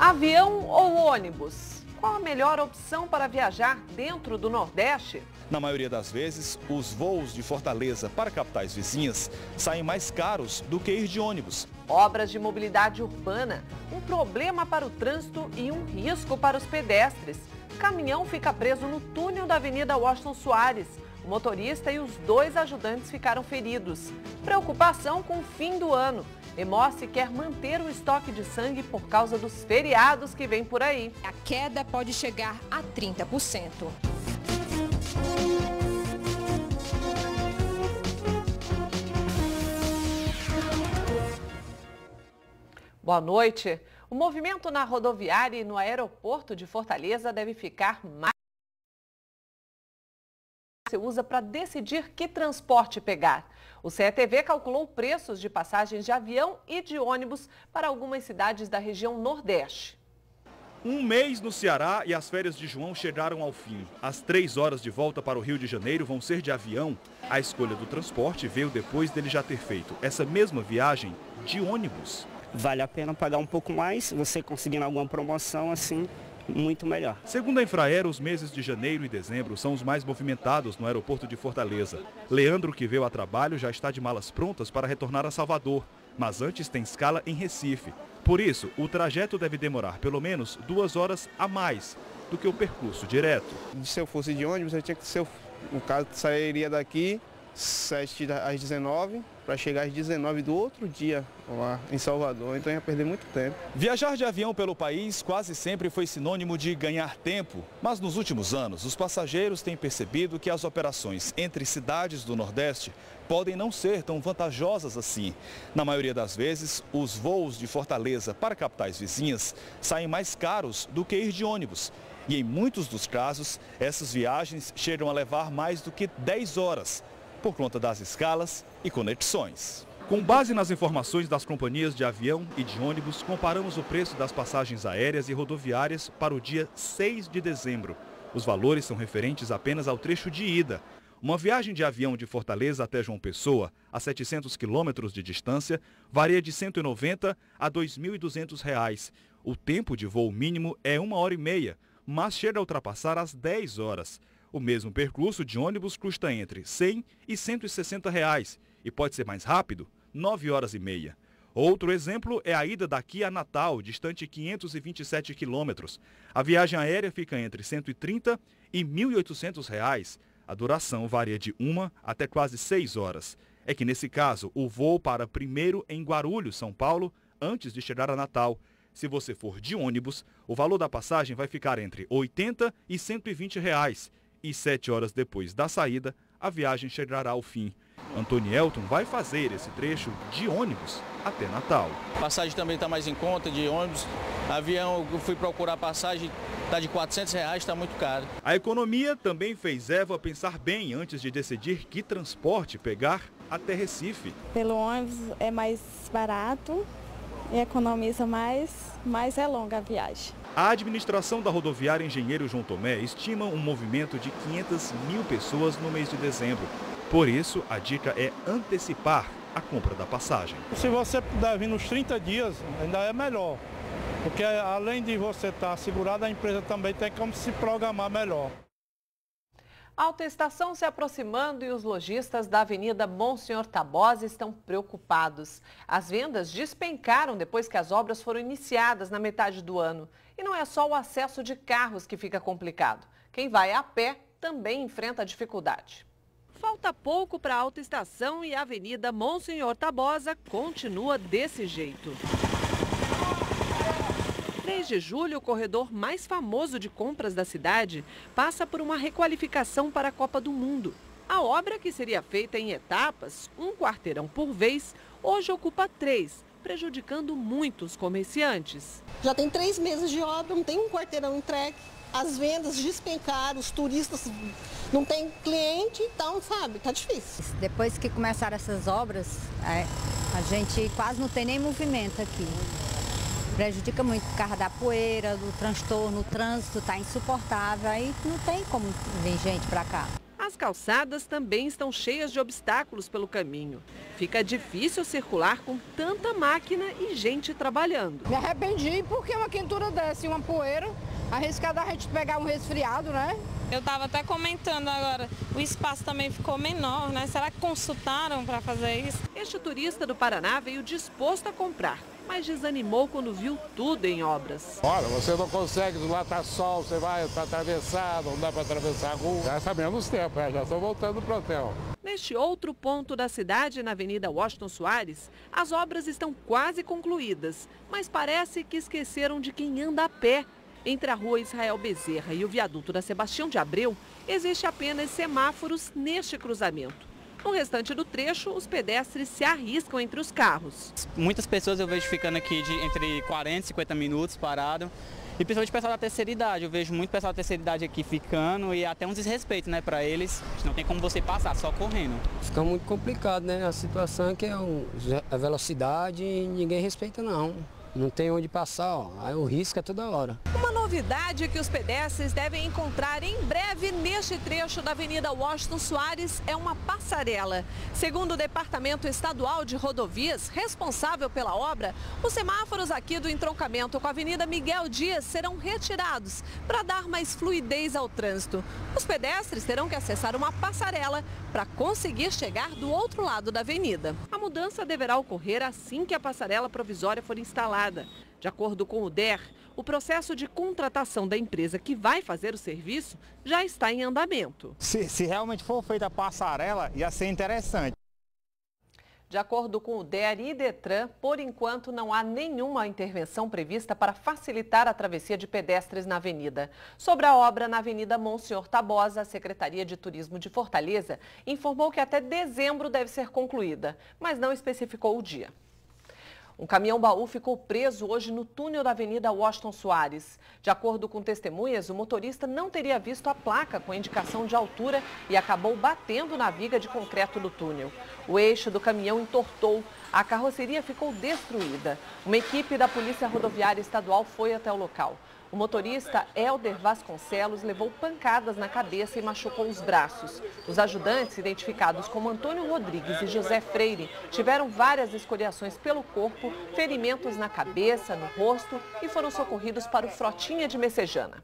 Avião ou ônibus? Qual a melhor opção para viajar dentro do Nordeste? Na maioria das vezes, os voos de Fortaleza para capitais vizinhas saem mais caros do que ir de ônibus. Obras de mobilidade urbana, um problema para o trânsito e um risco para os pedestres. Caminhão fica preso no túnel da Avenida Washington Soares. O motorista e os 2 ajudantes ficaram feridos. Preocupação com o fim do ano. Hemósse quer manter o estoque de sangue por causa dos feriados que vem por aí. A queda pode chegar a 30%. Boa noite. O movimento na rodoviária e no aeroporto de Fortaleza deve ficar mais... Você usa para decidir que transporte pegar. O CETV calculou preços de passagens de avião e de ônibus para algumas cidades da região Nordeste. Um mês no Ceará e as férias de João chegaram ao fim. As 3 horas de volta para o Rio de Janeiro vão ser de avião. A escolha do transporte veio depois dele já ter feito essa mesma viagem de ônibus. Vale a pena pagar um pouco mais, você conseguindo alguma promoção assim, muito melhor. Segundo a Infraero, os meses de janeiro e dezembro são os mais movimentados no aeroporto de Fortaleza. Leandro, que veio a trabalho, já está de malas prontas para retornar a Salvador, mas antes tem escala em Recife. Por isso, o trajeto deve demorar pelo menos 2 horas a mais do que o percurso direto. Se eu fosse de ônibus, eu tinha que ser, no caso, sairia daqui 7 às 19 para chegar às 19 do outro dia lá em Salvador, então ia perder muito tempo. Viajar de avião pelo país quase sempre foi sinônimo de ganhar tempo, mas nos últimos anos os passageiros têm percebido que as operações entre cidades do Nordeste podem não ser tão vantajosas assim. Na maioria das vezes, os voos de Fortaleza para capitais vizinhas saem mais caros do que ir de ônibus. E em muitos dos casos, essas viagens chegam a levar mais do que 10 horas, por conta das escalas e conexões. Com base nas informações das companhias de avião e de ônibus, comparamos o preço das passagens aéreas e rodoviárias para o dia 6 de dezembro. Os valores são referentes apenas ao trecho de ida. Uma viagem de avião de Fortaleza até João Pessoa, a 700 quilômetros de distância, varia de R$ 190 a R$ 2.200. O tempo de voo mínimo é 1h30, mas chega a ultrapassar as 10 horas. O mesmo percurso de ônibus custa entre R$ 100 e R$ 160 e pode ser mais rápido, 9h30. Outro exemplo é a ida daqui a Natal, distante 527 quilômetros. A viagem aérea fica entre R$ 130 e R$ 1.800. A duração varia de 1 até quase 6 horas. É que nesse caso, o voo para primeiro em Guarulhos, São Paulo, antes de chegar a Natal. Se você for de ônibus, o valor da passagem vai ficar entre R$ 80 e R$ 120. E 7 horas depois da saída, a viagem chegará ao fim. Antonielton vai fazer esse trecho de ônibus até Natal. A passagem também está mais em conta de ônibus. Avião, eu fui procurar passagem, está de R$ 400, está muito caro. A economia também fez Eva pensar bem antes de decidir que transporte pegar até Recife. Pelo ônibus é mais barato e economiza mais é longa a viagem. A administração da rodoviária Engenheiro João Tomé estima um movimento de 500 mil pessoas no mês de dezembro. Por isso, a dica é antecipar a compra da passagem. Se você puder vir nos 30 dias, ainda é melhor. Porque além de você estar segurado, a empresa também tem como se programar melhor. A autoestação se aproximando e os lojistas da Avenida Monsenhor Tabosa estão preocupados. As vendas despencaram depois que as obras foram iniciadas na metade do ano. E não é só o acesso de carros que fica complicado. Quem vai a pé também enfrenta dificuldade. Falta pouco para a autoestação e a Avenida Monsenhor Tabosa continua desse jeito. 3 de julho, o corredor mais famoso de compras da cidade, passa por uma requalificação para a Copa do Mundo. A obra, que seria feita em etapas, um quarteirão por vez, hoje ocupa 3, prejudicando muitos comerciantes. Já tem 3 meses de obra, não tem um quarteirão entregue, as vendas despencaram, os turistas não tem cliente, então, sabe, tá difícil. Depois que começaram essas obras, a gente quase não tem nem movimento aqui. Prejudica muito por causa da poeira, do transtorno, o trânsito está insuportável, aí não tem como vir gente para cá. As calçadas também estão cheias de obstáculos pelo caminho. Fica difícil circular com tanta máquina e gente trabalhando. Me arrependi porque uma quentura desce, uma poeira, arriscada a gente pegar um resfriado, né? Eu estava até comentando agora, o espaço também ficou menor, né? Será que consultaram para fazer isso? Este turista do Paraná veio disposto a comprar, mas desanimou quando viu tudo em obras. Olha, você não consegue, lá está sol, você vai para atravessar, não dá para atravessar a rua. Já está menos tempo, já estou voltando para o hotel. Neste outro ponto da cidade, na Avenida Washington Soares, as obras estão quase concluídas, mas parece que esqueceram de quem anda a pé. Entre a rua Israel Bezerra e o viaduto da Sebastião de Abreu, existe apenas semáforos neste cruzamento. No restante do trecho, os pedestres se arriscam entre os carros. Muitas pessoas eu vejo ficando aqui entre 40 e 50 minutos parado. E principalmente o pessoal da terceira idade. Eu vejo muito pessoal da terceira idade aqui ficando e até um desrespeito, né, para eles. Não tem como você passar, só correndo. Fica muito complicado, né? A situação é que a velocidade ninguém respeita, não. Não tem onde passar, ó. Aí o risco é toda hora. Uma novidade que os pedestres devem encontrar em breve neste trecho da Avenida Washington Soares é uma passarela. Segundo o Departamento Estadual de Rodovias, responsável pela obra, os semáforos aqui do entroncamento com a Avenida Miguel Dias serão retirados para dar mais fluidez ao trânsito. Os pedestres terão que acessar uma passarela para conseguir chegar do outro lado da avenida. A mudança deverá ocorrer assim que a passarela provisória for instalada. De acordo com o DER, o processo de contratação da empresa que vai fazer o serviço já está em andamento. Se realmente for feita a passarela, ia ser interessante. De acordo com o DER e Detran, por enquanto não há nenhuma intervenção prevista para facilitar a travessia de pedestres na avenida. Sobre a obra na Avenida Monsenhor Tabosa, a Secretaria de Turismo de Fortaleza informou que até dezembro deve ser concluída, mas não especificou o dia. Um caminhão-baú ficou preso hoje no túnel da Avenida Washington Soares. De acordo com testemunhas, o motorista não teria visto a placa com indicação de altura e acabou batendo na viga de concreto do túnel. O eixo do caminhão entortou, a carroceria ficou destruída. Uma equipe da Polícia Rodoviária Estadual foi até o local. O motorista Helder Vasconcelos levou pancadas na cabeça e machucou os braços. Os ajudantes, identificados como Antônio Rodrigues e José Freire, tiveram várias escoriações pelo corpo, ferimentos na cabeça, no rosto e foram socorridos para o Frotinha de Messejana.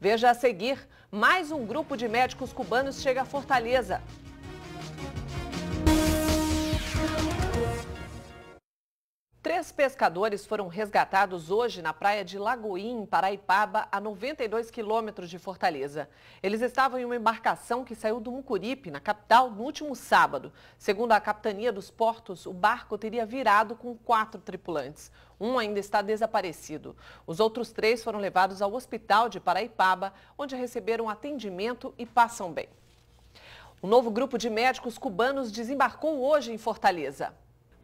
Veja a seguir, mais um grupo de médicos cubanos chega a Fortaleza. Três pescadores foram resgatados hoje na praia de Lagoinha, em Paraipaba, a 92 quilômetros de Fortaleza. Eles estavam em uma embarcação que saiu do Mucuripe, na capital, no último sábado. Segundo a Capitania dos Portos, o barco teria virado com 4 tripulantes. Um ainda está desaparecido. Os outros 3 foram levados ao hospital de Paraipaba, onde receberam atendimento e passam bem. Um novo grupo de médicos cubanos desembarcou hoje em Fortaleza.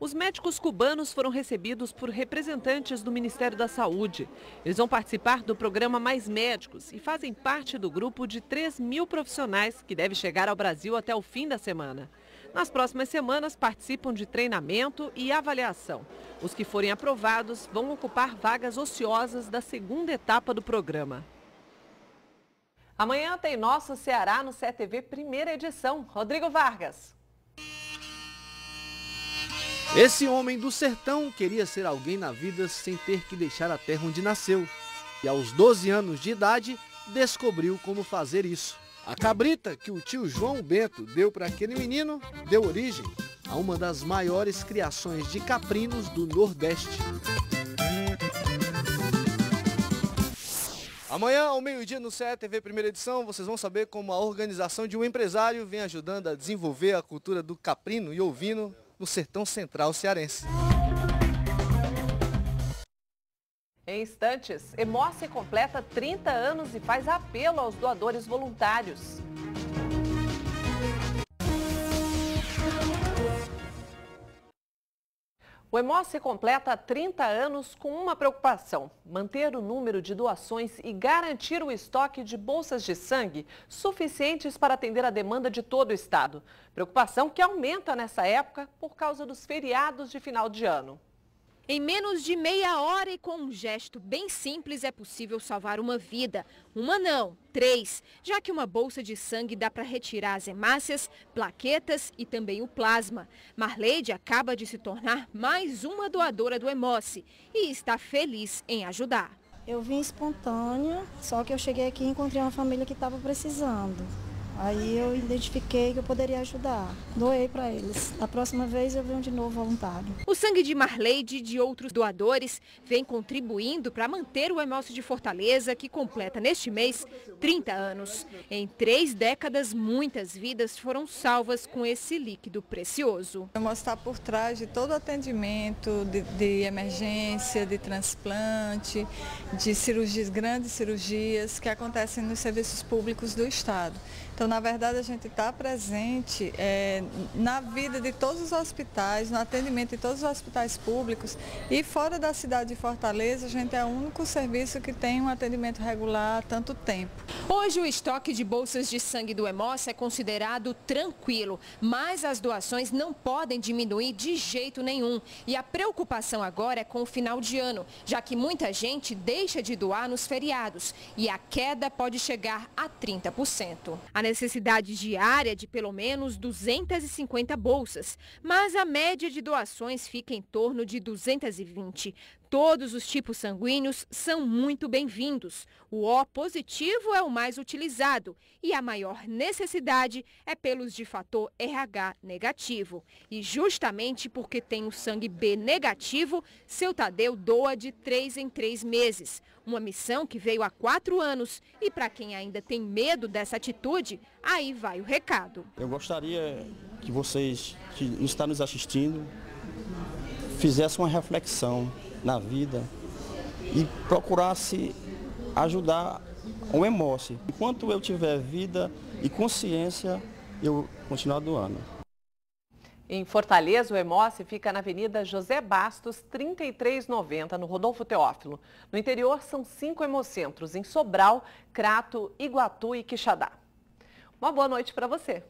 Os médicos cubanos foram recebidos por representantes do Ministério da Saúde. Eles vão participar do programa Mais Médicos e fazem parte do grupo de 3.000 profissionais que deve chegar ao Brasil até o fim da semana. Nas próximas semanas participam de treinamento e avaliação. Os que forem aprovados vão ocupar vagas ociosas da segunda etapa do programa. Amanhã tem Nosso Ceará no CETV primeira edição. Rodrigo Vargas. Esse homem do sertão queria ser alguém na vida sem ter que deixar a terra onde nasceu. E aos 12 anos de idade, descobriu como fazer isso. A cabrita que o tio João Bento deu para aquele menino deu origem a uma das maiores criações de caprinos do Nordeste. Amanhã, ao meio-dia, no CETV primeira edição, vocês vão saber como a organização de um empresário vem ajudando a desenvolver a cultura do caprino e ovino no sertão central cearense. Em instantes, Emoce completa 30 anos e faz apelo aos doadores voluntários. O Emoce completa 30 anos com uma preocupação: manter o número de doações e garantir o estoque de bolsas de sangue suficientes para atender a demanda de todo o estado. Preocupação que aumenta nessa época por causa dos feriados de final de ano. Em menos de meia hora e com um gesto bem simples é possível salvar uma vida. Uma não, 3, já que uma bolsa de sangue dá para retirar as hemácias, plaquetas e também o plasma. Marleide acaba de se tornar mais uma doadora do Hemoce e está feliz em ajudar. Eu vim espontânea, só que eu cheguei aqui e encontrei uma família que estava precisando. Aí eu identifiquei que eu poderia ajudar. Doei para eles. Da próxima vez eu venho de novo voluntário. O sangue de Marleide e de outros doadores vem contribuindo para manter o Hemoce de Fortaleza, que completa neste mês 30 anos. Em 3 décadas, muitas vidas foram salvas com esse líquido precioso. O Hemoce está por trás de todo o atendimento de emergência, de transplante, de cirurgias, grandes cirurgias que acontecem nos serviços públicos do Estado. Então, na verdade, a gente está presente na vida de todos os hospitais, no atendimento de todos os hospitais públicos e fora da cidade de Fortaleza, a gente é o único serviço que tem um atendimento regular há tanto tempo. Hoje o estoque de bolsas de sangue do Hemoce é considerado tranquilo, mas as doações não podem diminuir de jeito nenhum. E a preocupação agora é com o final de ano, já que muita gente deixa de doar nos feriados e a queda pode chegar a 30%. A necessidade diária de pelo menos 250 bolsas, mas a média de doações fica em torno de 220. Todos os tipos sanguíneos são muito bem-vindos. O O positivo é o mais utilizado e a maior necessidade é pelos de fator RH negativo. E justamente porque tem o sangue B negativo, seu Tadeu doa de 3 em 3 meses. Uma missão que veio há 4 anos e para quem ainda tem medo dessa atitude, aí vai o recado. Eu gostaria que vocês que estão nos assistindo fizessem uma reflexão na vida e procurasse ajudar o Hemoce. Enquanto eu tiver vida e consciência, eu continuar doando. Em Fortaleza, o Hemoce fica na Avenida José Bastos, 3390, no Rodolfo Teófilo. No interior, são 5 hemocentros, em Sobral, Crato, Iguatu e Quixadá. Uma boa noite para você.